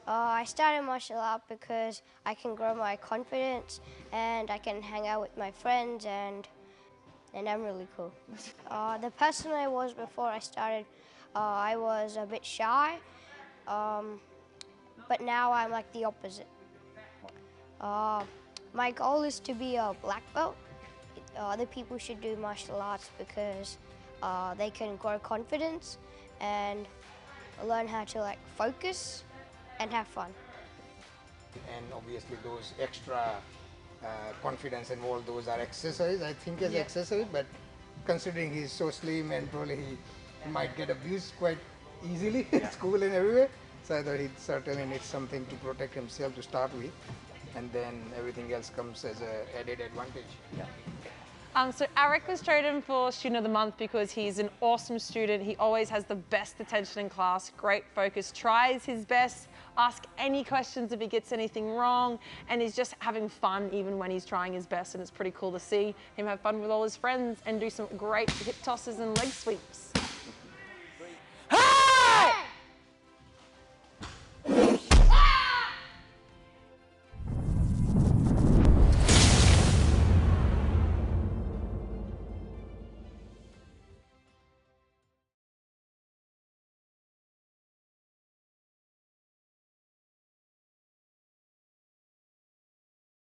I started martial art because I can grow my confidence and I can hang out with my friends and I'm really cool. The person I was before I started, I was a bit shy, but now I'm like the opposite. My goal is to be a black belt. Other people should do martial arts because they can grow confidence and learn how to like focus and have fun. And obviously those extra confidence and all those are accessories, I think, as accessories, but considering he's so slim and probably he might get abused quite easily in school and everywhere, so I thought he certainly needs something to protect himself to start with, and then everything else comes as an added advantage. So Aric was chosen for Student of the Month because he's an awesome student. He always has the best attention in class, great focus, tries his best, asks any questions if he gets anything wrong, and he's just having fun even when he's trying his best, and it's pretty cool to see him have fun with all his friends and do some great hip tosses and leg sweeps.